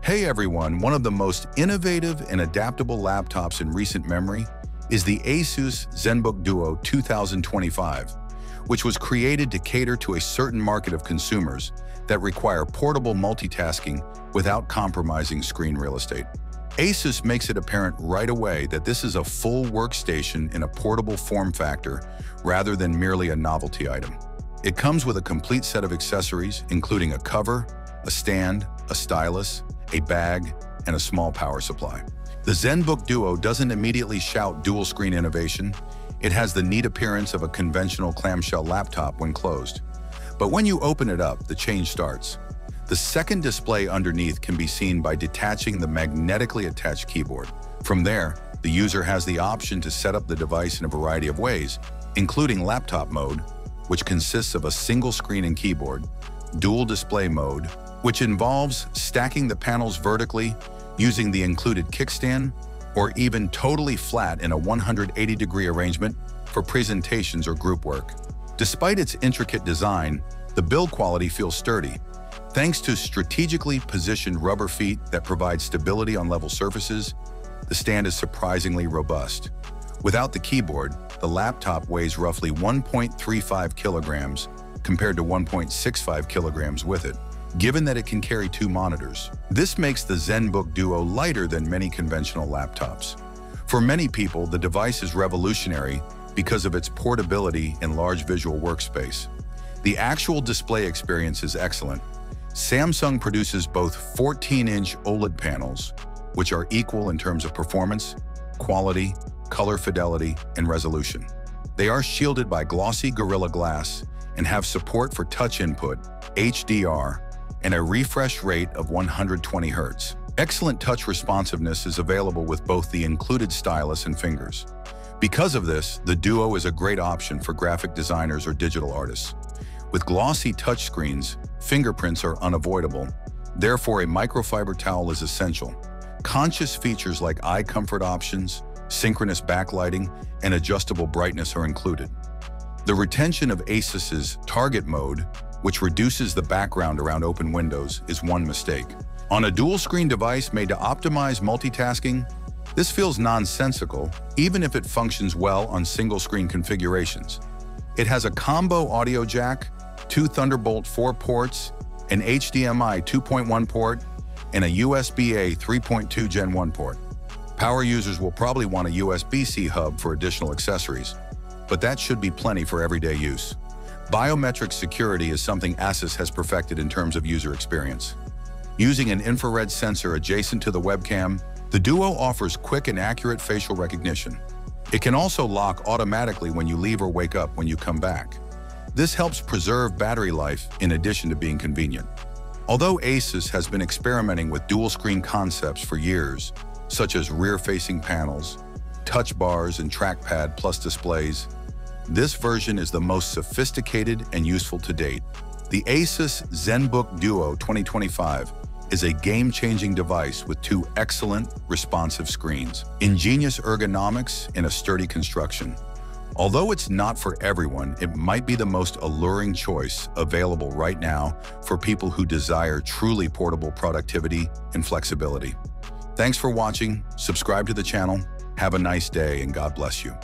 Hey everyone, one of the most innovative and adaptable laptops in recent memory is the ASUS Zenbook Duo 2025, which was created to cater to a certain market of consumers that require portable multitasking without compromising screen real estate. ASUS makes it apparent right away that this is a full workstation in a portable form factor rather than merely a novelty item. It comes with a complete set of accessories, including a cover, a stand, a stylus, a bag, and a small power supply. The Zenbook Duo doesn't immediately shout dual-screen innovation. It has the neat appearance of a conventional clamshell laptop when closed. But when you open it up, the change starts. The second display underneath can be seen by detaching the magnetically attached keyboard. From there, the user has the option to set up the device in a variety of ways, including laptop mode, which consists of a single screen and keyboard, dual display mode, which involves stacking the panels vertically using the included kickstand, or even totally flat in a 180-degree arrangement for presentations or group work. Despite its intricate design, the build quality feels sturdy. Thanks to strategically positioned rubber feet that provide stability on level surfaces, the stand is surprisingly robust. Without the keyboard, the laptop weighs roughly 1.35 kilograms compared to 1.65 kilograms with it, given that it can carry two monitors. This makes the Zenbook Duo lighter than many conventional laptops. For many people, the device is revolutionary because of its portability and large visual workspace. The actual display experience is excellent. Samsung produces both 14-inch OLED panels, which are equal in terms of performance, quality, color fidelity, and resolution. They are shielded by glossy Gorilla Glass and have support for touch input, HDR, and a refresh rate of 120 Hz. Excellent touch responsiveness is available with both the included stylus and fingers. Because of this, the Duo is a great option for graphic designers or digital artists. With glossy touchscreens, fingerprints are unavoidable. Therefore, a microfiber towel is essential. Conscious features like eye comfort options, synchronous backlighting, and adjustable brightness are included. The retention of ASUS's target mode, which reduces the background around open windows, is one mistake. On a dual-screen device made to optimize multitasking, this feels nonsensical, even if it functions well on single-screen configurations. It has a combo audio jack, two Thunderbolt 4 ports, an HDMI 2.1 port, and a USB-A 3.2 Gen 1 port. Power users will probably want a USB-C hub for additional accessories, but that should be plenty for everyday use. Biometrics security is something ASUS has perfected in terms of user experience. Using an infrared sensor adjacent to the webcam, the Duo offers quick and accurate facial recognition. It can also lock automatically when you leave or wake up when you come back. This helps preserve battery life in addition to being convenient. Although ASUS has been experimenting with dual-screen concepts for years, such as rear-facing panels, touch bars, and trackpad plus displays, this version is the most sophisticated and useful to date. The ASUS Zenbook Duo 2025 is a game-changing device with two excellent, responsive screens, ingenious ergonomics, and a sturdy construction. Although it's not for everyone, it might be the most alluring choice available right now for people who desire truly portable productivity and flexibility. Thanks for watching, subscribe to the channel, have a nice day, and God bless you.